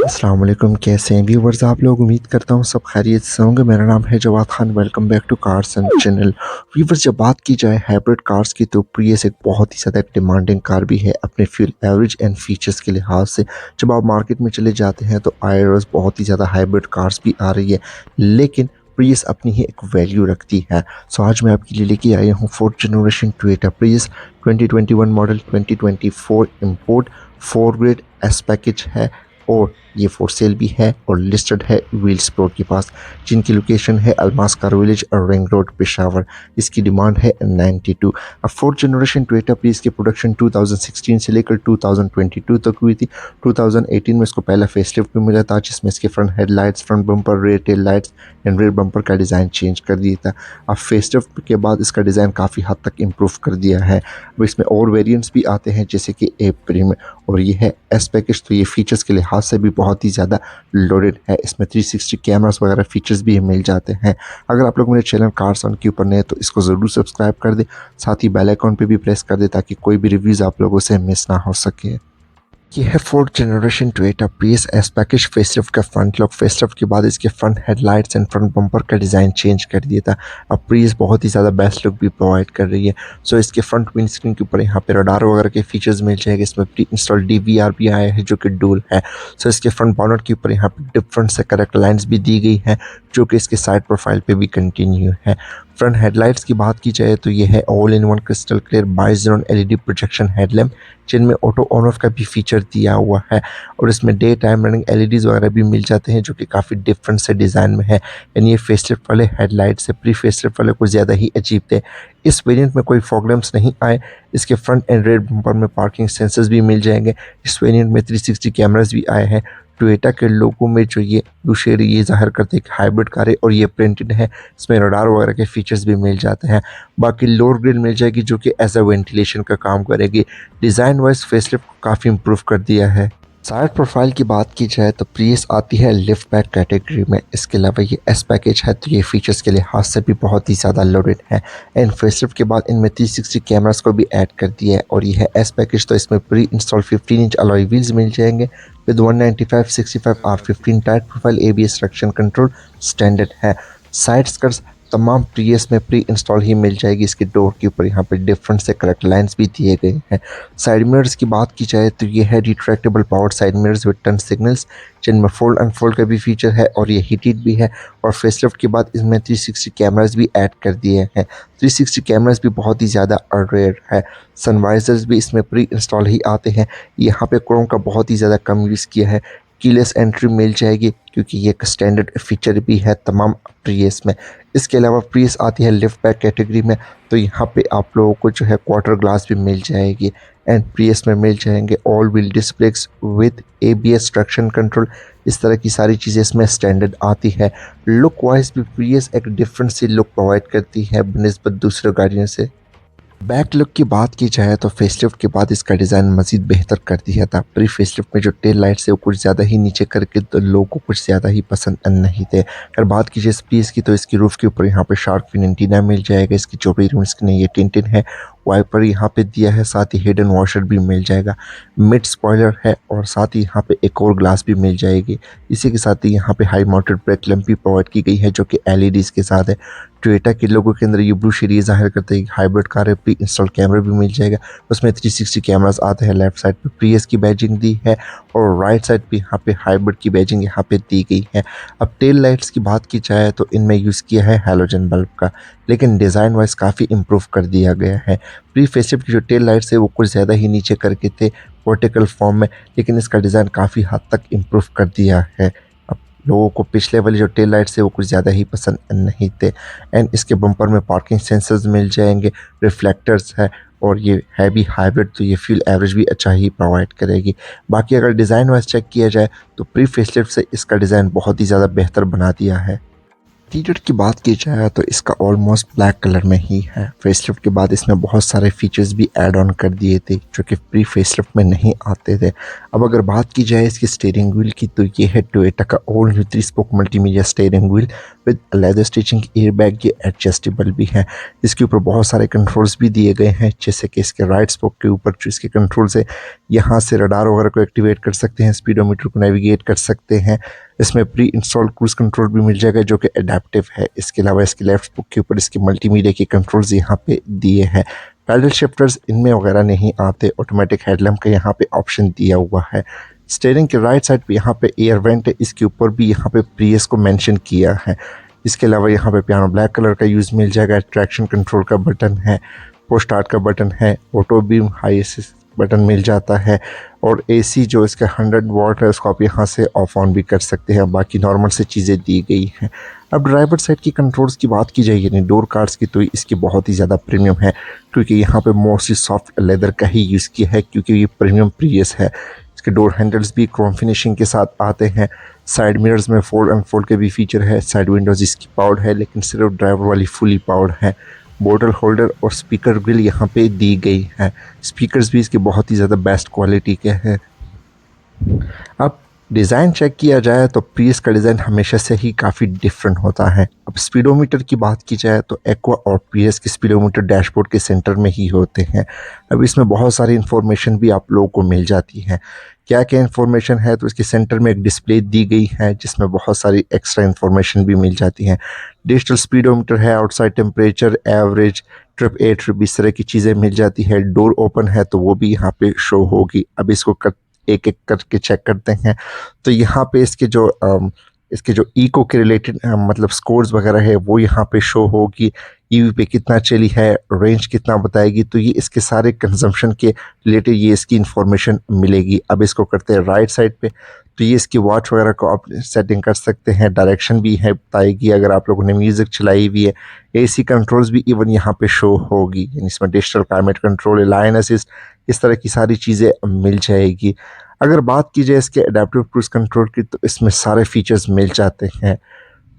अस्सलाम वालेकुम, कैसे हैं व्यूवर्स आप लोग। उम्मीद करता हूँ सब खैरियत से होंगे। मेरा नाम है Jawad Khan. Welcome back to cars and channel. Viewers, जब बात की जाए हाइब्रिड कार्स की तो प्रियस एक बहुत ही ज़्यादा डिमांडिंग कार भी है अपने फ्यूल एवरेज एंड फीचर्स के लिहाज से। जब आप मार्केट में चले जाते हैं तो आई रोज़ बहुत ही ज़्यादा हाइब्रिड कार्स भी आ रही है, लेकिन प्रियस अपनी ही एक वैल्यू रखती है। सो आज मैं आपके लिए लेके आया हूँ fourth generation Toyota Prius 2021 model 2024 import 4 grade S package है और ये फॉर सेल भी है और लिस्टेड है व्हील्स प्रो के पास, जिनकी लोकेशन है अलमास कार विलेज और रिंग रोड पेशावर। इसकी डिमांड है 92। अब फोर्थ जनरेशन टोयोटा प्रियस की प्रोडक्शन 2016 से लेकर 2022 तक हुई थी। 2018 में इसको पहला फेसलिफ्ट भी मिला था, जिसमें इसके front headlights, front bumper, rear tail lights and rear bumper का डिज़ाइन चेंज कर दिया था। अब फेसलिफ्ट के बाद इसका डिज़ाइन काफ़ी हद तक इम्प्रूव कर दिया है। अब इसमें और वेरियंट्स भी आते हैं, जैसे कि ए प्रीमियम और ये है एस पैकेज। तो ये फीचर्स के लिहाज से भी बहुत ही ज़्यादा लोडेड है। इसमें 360 कैमरास वगैरह फीचर्स भी मिल जाते हैं। अगर आप लोग मेरे चैनल कार्स ऑन के ऊपर नए तो इसको ज़रूर सब्सक्राइब कर दें, साथ ही बेल आइकॉन पे भी प्रेस कर दें ताकि कोई भी रिव्यूज़ आप लोगों से मिस ना हो सके। ये है fourth generation Toyota Prius S package facelift का फ्रंट लुक। फेसलिफ्ट के बाद इसके front headlights and front bumper का डिज़ाइन चेंज कर दिया था। अब प्रियस बहुत ही ज़्यादा बेस्ट लुक भी प्रोवाइड कर रही है। सो इसके फ्रंट विंड स्क्रीन के ऊपर यहाँ पे रडार वगैरह के फीचर्स मिल जाएंगे। इसमें प्री इंस्टॉल DVR भी आया है जो कि डुअल है। सो इसके फ्रंट बॉनेट के ऊपर यहाँ पे डिफरेंट से करेक्ट लाइन्स भी दी गई हैं, जो कि इसके साइड प्रोफाइल पे भी कंटिन्यू है। फ्रंट हेडलाइट्स की बात की जाए तो ये है all in one crystal clear buy zone LED projection headlamp, जिनमें ऑटो ऑन ऑफ का भी फीचर दिया हुआ है और इसमें डे टाइम रनिंग LEDs वगैरह भी मिल जाते हैं, जो कि काफ़ी डिफरेंट से डिज़ाइन में है। यानी ये फेसलिफ्ट वाले हेडलाइट से प्री फेसलिफ्ट वाले कुछ ज़्यादा ही अजीब थे। इस वेरिएंट में कोई फॉग लैंप्स नहीं आए। इसके फ्रंट एंड रेयर बम्पर में पार्किंग सेंसर्स भी मिल जाएंगे। इस वेरिएंट में 360 कैमरास भी आए हैं। टोयोटा के लोगों में जो ये ब्लू शेड ये जाहिर करते हैं कि हाइब्रिड कार है और ये प्रिंटेड है। इसमें रडार वगैरह के फीचर्स भी मिल जाते हैं। बाकी लोअर ग्रिल मिल जाएगी, जो कि एज अ वेंटिलेशन का काम करेगी। डिज़ाइन वाइज फेसलिफ्ट को काफ़ी इंप्रूव कर दिया है। साइड प्रोफाइल की बात की जाए तो प्रियस आती है लिफ्ट बैक कैटेगरी में। इसके अलावा ये एस पैकेज है तो ये फीचर्स के लिहाज से भी बहुत ही ज़्यादा लोडेड है। एंड फेसलिफ्ट के बाद इनमें 360 कैमरास को भी ऐड कर दिया है और ये है एस पैकेज। तो इसमें pre install 15 inch alloy wheels मिल जाएंगे with 195/65 R15 tyre profile, ABS traction control standard है। साइड स्कर्ट्स तमाम प्रियस में प्री इंस्टॉल ही मिल जाएगी। इसके डोर के ऊपर यहाँ पे डिफरेंट से करेक्ट लाइंस भी दिए गए हैं। साइड मिरर्स की बात की जाए तो ये है retractable power side mirrors with turn signals, जिनमें फोल्ड अनफोल्ड का भी फीचर है और ये हीटेड भी है। और फेसलिफ्ट के बाद इसमें 360 कैमरास भी ऐड कर दिए हैं। 360 कैमरास भी बहुत ही ज़्यादा रेयर है। सनवाइजर्स भी इसमें प्री इंस्टॉल ही आते हैं। यहाँ पे क्रोम का बहुत ही ज़्यादा कम यूज़ किया है। कीलेस एंट्री मिल जाएगी क्योंकि ये एक स्टैंडर्ड फीचर भी है तमाम प्रियस में। इसके अलावा प्रियस आती है लिफ्ट बैक कैटेगरी में, तो यहाँ पे आप लोगों को जो है क्वार्टर ग्लास भी मिल जाएगी। एंड प्रियस में मिल जाएंगे all wheel displace with ABS traction control. इस तरह की सारी चीज़ें इसमें स्टैंडर्ड आती है। लुक वाइज भी प्रियस एक डिफरेंट सी लुक प्रोवाइड करती है बनिस्बत दूसरे गाड़ियों से। बैक लुक की बात की जाए तो फेसलिफ्ट के बाद इसका डिज़ाइन मज़ीद बेहतर कर दिया था। प्री फेसलिफ्ट में जो टेल लाइट्स है वो कुछ ज़्यादा ही नीचे करके तो लोगों को कुछ ज़्यादा ही पसंद नहीं थे। अगर बात की जाए स्पेस की तो इसकी रूफ के ऊपर यहाँ पे शार्क फिन एंटीना मिल जाएगा। इसकी जो भी रूम स्क्रीन है ये टिंटिन है। वाइपर यहाँ पे दिया है, साथ ही हिडन वॉशर भी मिल जाएगा। मिड स्पॉइलर है और साथ ही यहाँ पे एक और ग्लास भी मिल जाएगी। इसी के साथ ही यहाँ पे हाई माउंटेड ब्रेक लैंप भी प्रोवाइड की गई है, जो कि LEDs के साथ है। टोयोटा के लोगों के अंदर ये ब्लू शेड ये जाहिर करते हैं कि हाइब्रिड कार है। प्री इंस्टॉल कैमरा भी मिल जाएगा। उसमें 360 कैमरास आते हैं। लेफ्ट साइड पे प्रियस की बैजिंग दी है और राइट साइड पे यहाँ पे हाइब्रिड की बैजिंग यहाँ पे दी गई है। अब टेल लाइट्स की बात की जाए तो इनमें यूज़ किया है हैलोजन बल्ब का, लेकिन डिज़ाइन वाइज काफ़ी इंप्रूव कर दिया गया है। प्री फेसलिफ्ट की जो टेल लाइट्स है वो कुछ ज़्यादा ही नीचे करके थे वर्टिकल फॉर्म में, लेकिन इसका डिज़ाइन काफ़ी हद तक इम्प्रूव कर दिया है। अब लोगों को पिछले वाले जो टेल लाइट्स है वो कुछ ज़्यादा ही पसंद नहीं थे। एंड इसके बम्पर में पार्किंग सेंसर्स मिल जाएंगे, रिफ्लेक्टर्स है और ये है भी हाइब्रिड, तो ये फ्यूल एवरेज भी अच्छा ही प्रोवाइड करेगी। बाकी अगर डिज़ाइन वाइज चेक किया जाए तो प्री फेसलिफ्ट से इसका डिज़ाइन बहुत ही ज़्यादा बेहतर बना दिया है। इंटीरियर की बात की जाए तो इसका ऑलमोस्ट ब्लैक कलर में ही है। फेसलिफ्ट के बाद इसमें बहुत सारे फीचर्स भी ऐड ऑन कर दिए थे जो कि प्री फेसलिफ्ट में नहीं आते थे। अब अगर बात की जाए इसकी स्टीयरिंग व्हील की तो ये है टोयोटा का all new 3 spoke multimedia steering wheel with leather stitching airbag. ये एडजस्टेबल भी है। इसके ऊपर बहुत सारे कंट्रोल्स भी दिए गए हैं, जैसे कि इसके राइट स्पोक के ऊपर जो इसके कंट्रोल्स है, यहाँ से रडार वगैरह को एक्टिवेट कर सकते हैं, स्पीडोमीटर को नेविगेट कर सकते हैं। इसमें प्री इंस्टॉल क्रूज कंट्रोल भी मिल जाएगा जो कि एडेप्टिव है। इसके अलावा इसके लेफ्ट स्पोक के ऊपर इसके मल्टीमीडिया के कंट्रोल्स यहाँ पे दिए हैं। पैडल शिफ्टर्स इनमें वगैरह नहीं आते। ऑटोमेटिक हेडलैम्प का यहाँ पे ऑप्शन दिया हुआ है। स्टीयरिंग के राइट साइड पे यहाँ पे एयर वेंट है, इसके ऊपर भी यहाँ पे प्रियस को मेंशन किया है। इसके अलावा यहाँ पे पियानो ब्लैक कलर का यूज़ मिल जाएगा। ट्रैक्शन कंट्रोल का बटन है, पुश स्टार्ट का बटन है, auto beam high assist button मिल जाता है और एसी जो इसका 100 वाट है उसको आप यहाँ से ऑफ ऑन भी कर सकते हैं। बाकी नॉर्मल से चीज़ें दी गई हैं। अब ड्राइवर साइड की कंट्रोल्स की बात की जाए यानी डोर कार्ड्स की, तो इसकी बहुत ही ज़्यादा प्रीमियम है क्योंकि यहाँ पे मोस्टली सॉफ्ट लेदर का ही यूज़ किया है क्योंकि ये प्रीमियम प्रियस है। इसके डोर हैंडल्स भी क्रोम फिनिशिंग के साथ आते हैं। साइड मिरर्स में फोल्ड अनफोल्ड के भी फीचर है। साइड विंडोज़ इसकी पावर्ड है लेकिन सिर्फ ड्राइवर वाली फुली पावर्ड है। बोटल होल्डर और स्पीकर ग्रिल यहाँ पे दी गई है। स्पीकर्स भी इसके बहुत ही ज़्यादा बेस्ट क्वालिटी के हैं। अब डिज़ाइन चेक किया जाए तो प्रियस का डिज़ाइन हमेशा से ही काफ़ी डिफरेंट होता है। अब स्पीडोमीटर की बात की जाए तो एक्वा और प्रियस के स्पीडोमीटर डैशबोर्ड के सेंटर में ही होते हैं। अब इसमें बहुत सारी इन्फॉर्मेशन भी आप लोगों को मिल जाती है। क्या क्या इन्फॉर्मेशन है तो इसके सेंटर में एक डिस्प्ले दी गई है जिसमें बहुत सारी एक्स्ट्रा इन्फॉर्मेशन भी मिल जाती है। डिजिटल स्पीडोमीटर है, आउटसाइड टेम्परेचर, एवरेज, ट्रिप ए ट्रिप इस तरह की चीज़ें मिल जाती है। डोर ओपन है तो वो भी यहाँ पे शो होगी। अब इसको एक एक करके चेक करते हैं तो यहाँ पे इसके जो इको के रिलेटेड मतलब स्कोर्स वगैरह है वो यहाँ पे शो होगी। ईवी पे कितना चली है, रेंज कितना बताएगी, तो ये इसके सारे कंजम्पशन के रिलेटेड ये इसकी इंफॉर्मेशन मिलेगी। अब इसको करते हैं राइट साइड पे तो ये इसकी वॉच वगैरह को आप सेटिंग कर सकते हैं। डायरेक्शन भी है बताएगी अगर आप लोगों ने म्यूज़िक चलाई हुई है। एसी कंट्रोल्स भी इवन यहाँ पे शो होगी, यानी इसमें digital climate control, line assist, इस तरह की सारी चीज़ें मिल जाएगी। अगर बात की जाए इसके एडेप्टिव क्रूज कंट्रोल की तो इसमें सारे फीचर्स मिल जाते हैं।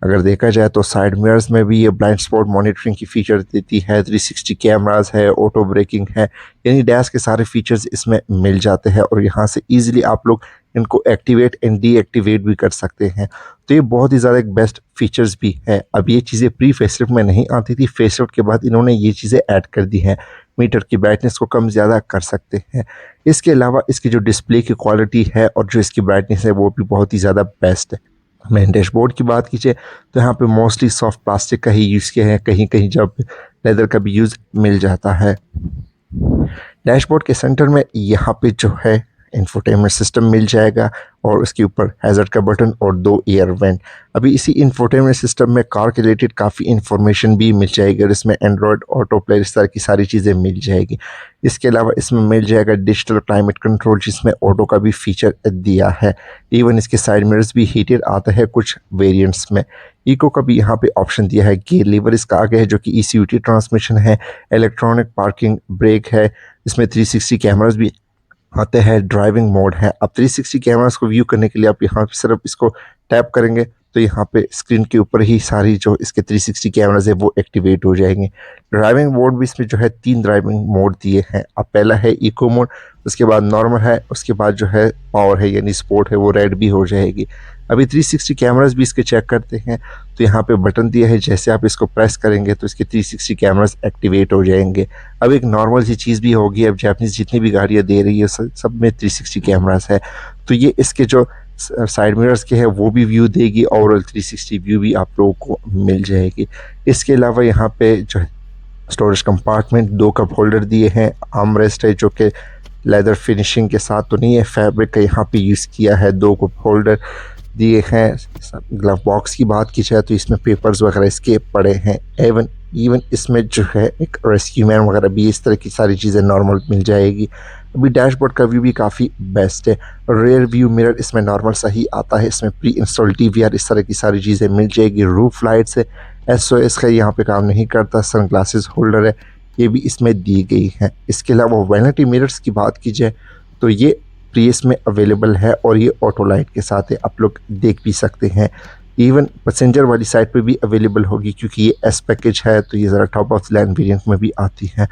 अगर देखा जाए तो साइड मिरर्स में भी ये ब्लाइंड स्पॉट मॉनिटरिंग की फीचर देती है। 360 कैमरास है, ऑटो ब्रेकिंग है, यानी डैश के सारे फीचर्स इसमें मिल जाते हैं और यहाँ से इजीली आप लोग इनको एक्टिवेट एंड डीएक्टिवेट भी कर सकते हैं। तो ये बहुत ही ज़्यादा एक बेस्ट फीचर्स भी है। अब ये चीज़ें प्री फेसलिफ्ट में नहीं आती थी, फेसलिफ्ट के बाद इन्होंने ये चीज़ें ऐड कर दी हैं। मीटर की ब्राइटनेस को कम ज़्यादा कर सकते हैं। इसके अलावा इसकी जो डिस्प्ले की क्वालिटी है और जो इसकी ब्राइटनेस है वो भी बहुत ही ज़्यादा बेस्ट है। मेन डैशबोर्ड की बात कीजिए तो यहाँ पे मोस्टली सॉफ्ट प्लास्टिक का ही यूज़ किया है, कहीं कहीं जब लेदर का भी यूज़ मिल जाता है। डैशबोर्ड के सेंटर में यहाँ पे जो है इंफोटेनमेंट सिस्टम मिल जाएगा और उसके ऊपर हैज़र्ड का बटन और 2 एयर वेंट। अभी इसी इंफोटेनमेंट सिस्टम में कार के रिलेटेड काफ़ी इन्फॉर्मेशन भी मिल जाएगी और इसमें एंड्रॉयड ऑटो प्ले इस तरह की सारी चीज़ें मिल जाएगी। इसके अलावा इसमें मिल जाएगा डिजिटल क्लाइमेट कंट्रोल जिसमें ऑटो का भी फीचर दिया है। इवन इसके साइड मिरर्स भी हीटेड आता है कुछ वेरिएंट्स में। इको का भी यहाँ पे ऑप्शन दिया है। गियर लीवर इसका आगे है जो कि ECUT ट्रांसमिशन है। इलेक्ट्रॉनिक पार्किंग ब्रेक है। इसमें 360 कैमरास भी आते हैं। ड्राइविंग मोड है। अब 360 कैमरास को व्यू करने के लिए आप यहाँ पे सिर्फ इसको टैप करेंगे तो यहाँ पे स्क्रीन के ऊपर ही सारी जो इसके 360 कैमरास है वो एक्टिवेट हो जाएंगे। ड्राइविंग मोड भी इसमें जो है 3 ड्राइविंग मोड दिए हैं। अब पहला है इको मोड, उसके बाद नॉर्मल है, उसके बाद जो है पावर है यानी स्पोर्ट है वो रेड भी हो जाएगी। अभी 360 कैमरास भी इसके चेक करते हैं तो यहाँ पे बटन दिया है, जैसे आप इसको प्रेस करेंगे तो इसके 360 कैमरास एक्टिवेट हो जाएंगे। अब एक नॉर्मल सी चीज़ भी होगी, अब जापानीज़ जितनी भी गाड़ियाँ दे रही है सब में 360 कैमरास है तो ये इसके जो साइड मिरर्स के हैं वो भी व्यू देगी, ओवरऑल 360 व्यू भी आप लोगों को मिल जाएगी। इसके अलावा यहाँ पे जो है स्टोरेज कंपार्टमेंट, 2 कप होल्डर दिए हैं, आर्मरेस्ट है जो कि लेदर फिनिशिंग के साथ तो नहीं है, फैब्रिक का यहाँ पे यूज़ किया है। 2 कप होल्डर दिए हैं। ग्लव बॉक्स की बात की जाए तो इसमें पेपर्स वगैरह इसके पड़े हैं। इवन इसमें जो है एक रेस्क्यू मैन वगैरह भी, इस तरह की सारी चीज़ें नॉर्मल मिल जाएगी। अभी डैशबोर्ड का व्यू भी काफ़ी बेस्ट है। रेयर व्यू मिरर इसमें नॉर्मल सा ही आता है। इसमें प्री इंस्टॉल TVR इस तरह की सारी चीज़ें मिल जाएगी। रूफ लाइट्स है, SOS का यहाँ पे काम नहीं करता। सन ग्लासेस होल्डर है, ये भी इसमें दी गई है। इसके अलावा वैनिटी मिरर्स की बात की जाए तो ये प्रियस में अवेलेबल है और ये ऑटो लाइट के साथ है, आप लोग देख भी सकते हैं। इवन पैसेंजर वाली साइड पे भी अवेलेबल होगी, क्योंकि ये एस पैकेज है तो ये ज़रा टॉप ऑफ लाइन वेरिएंट में भी आती है।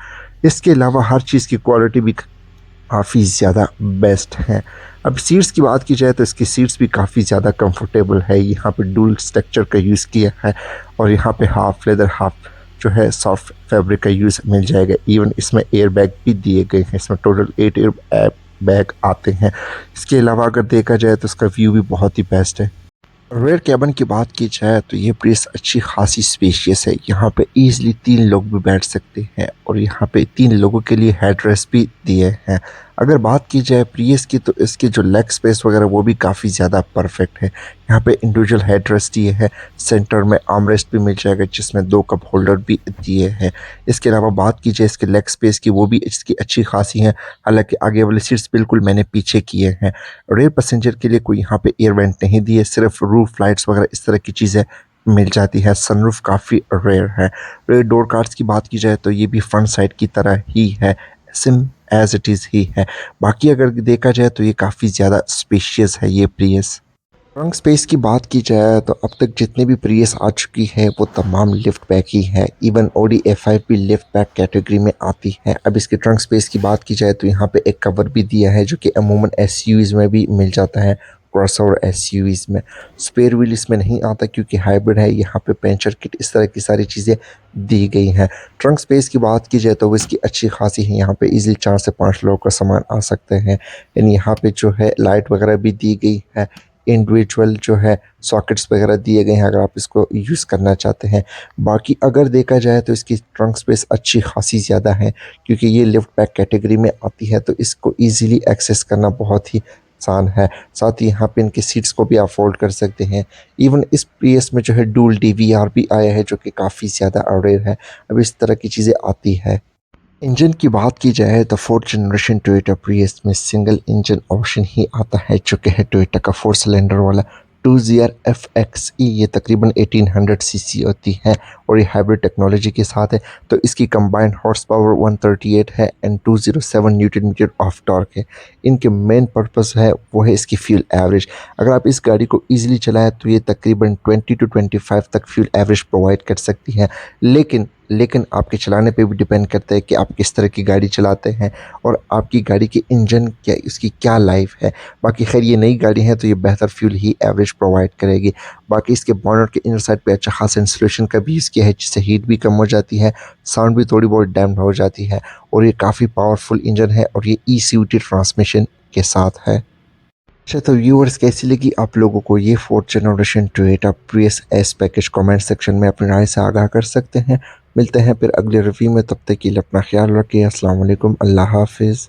इसके अलावा हर चीज़ की क्वालिटी भी काफ़ी ज़्यादा बेस्ट है। अब सीट्स की बात की जाए तो इसकी सीट्स भी काफ़ी ज़्यादा कंफर्टेबल है। यहाँ पे डुअल स्ट्रक्चर का यूज़ किया है और यहाँ पे हाफ लेदर हाफ जो है सॉफ्ट फैब्रिक का यूज़ मिल जाएगा। इवन इसमें एयर बैग भी दिए गए हैं। इसमें टोटल 8 एयर बैग आते हैं। इसके अलावा अगर देखा जाए तो इसका व्यू भी बहुत ही बेस्ट है। रेयर कैबिन की बात की जाए तो ये प्लेस अच्छी खासी स्पेशियस है। यहाँ पे इजीली 3 लोग भी बैठ सकते हैं और यहाँ पे 3 लोगों के लिए हेड रेस्ट भी दिए हैं। अगर बात की जाए प्रियस की तो इसकी जो लेग स्पेस वगैरह वो भी काफ़ी ज़्यादा परफेक्ट है। यहाँ पे इंडिविजुअल हेड रेस्ट दिए है, सेंटर में आर्म रेस्ट भी मिल जाएगा जिसमें 2 कप होल्डर भी दिए हैं। इसके अलावा बात की जाए इसके लेग स्पेस की, वो भी इसकी अच्छी खासी है। हालांकि आगे वाले सीट्स बिल्कुल मैंने पीछे किए हैं। रेयर पैसेंजर के लिए कोई यहाँ पे एयर वेंट नहीं दिए, सिर्फ रूफ लाइट्स वगैरह इस तरह की चीज़ें मिल जाती है। सनरूफ काफ़ी रेयर है। रेयर डोर कार्ड्स की बात की जाए तो ये भी फ्रंट साइड की तरह ही है, सिम एज इट इज़ ही है। बाकी अगर देखा जाए तो ये काफ़ी ज़्यादा स्पेशियस है ये प्रियस। ट्रंक स्पेस की बात की जाए तो अब तक जितनी भी प्रियस आ चुकी है वो तमाम लिफ्ट बैक ही है। इवन ऑडी A5 भी लिफ्ट बैक कैटेगरी में आती है। अब इसके ट्रंक स्पेस की बात की जाए तो यहाँ पे एक कवर भी दिया है जो कि अमूमन एसयूवीज़ में भी मिल जाता है, क्रॉसओवर एसयूवीज़ में। स्पेयर व्हील इसमें नहीं आता क्योंकि हाइब्रिड है। यहाँ पे पंचर किट इस तरह की सारी चीज़ें दी गई हैं। ट्रंक स्पेस की बात की जाए तो वो इसकी अच्छी खासी है। यहाँ पे इजीली 4 से 5 लोगों का सामान आ सकते हैं। यानी यहाँ पे जो है लाइट वगैरह भी दी गई है। इंडिविजुअल जो है सॉकेट्स वगैरह दिए गए हैं अगर आप इसको यूज़ करना चाहते हैं। बाकी अगर देखा जाए तो इसकी ट्रंक स्पेस अच्छी खासी ज़्यादा है क्योंकि ये लिफ्ट बैक कैटेगरी में आती है तो इसको ईज़िली एक्सेस करना बहुत ही आसान है। साथ ही यहाँ पे इनकी सीट्स को भी आप फोल्ड कर सकते हैं। इवन इस प्रियस में जो है डुअल DVR भी आया है जो कि काफ़ी ज़्यादा रेयर है। अब इस तरह की चीज़ें आती है। इंजन की बात की जाए तो 4th जनरेशन टोयोटा प्रियस में सिंगल इंजन ऑप्शन ही आता है जो कि है टोयोटा का 4 सिलेंडर वाला 2ZR FXE। ये तकरीबन 1800 सीसी होती है और ये हाइब्रिड टेक्नोलॉजी के साथ है तो इसकी कंबाइंड हॉर्स पावर 138 है and 207 newton metre of torque है। इनके मेन पर्पस है वो है इसकी फ्यूल एवरेज। अगर आप इस गाड़ी को ईजिली चलाएं तो ये तकरीबन 20 to 25 तक फ्यूल एवरेज प्रोवाइड कर सकती है। लेकिन आपके चलाने पे भी डिपेंड करता है कि आप किस तरह की गाड़ी चलाते हैं और आपकी गाड़ी की इंजन क्या, इसकी क्या लाइफ है। बाकी खैर ये नई गाड़ी है तो ये बेहतर फ्यूल ही एवरेज प्रोवाइड करेगी। बाकी इसके बॉनेट के इनर साइड पे अच्छा खासा इंसुलेशन का भी यूज़ किया है जिससे हीट भी कम हो जाती है, साउंड भी थोड़ी बहुत डैम्प्ड हो जाती है और ये काफ़ी पावरफुल इंजन है और ये ECVT ट्रांसमिशन के साथ है। अच्छा तो व्यूअर्स कैसी लगी आप लोगों को ये 4th generation Toyota Prius S package? Comment section में अपनी राय से आगाह कर सकते हैं। मिलते हैं फिर अगले रिव्यू में, तब तक के लिए अपना ख्याल रखिए। अस्सलाम वालेकुम, अल्लाह हाफिज़।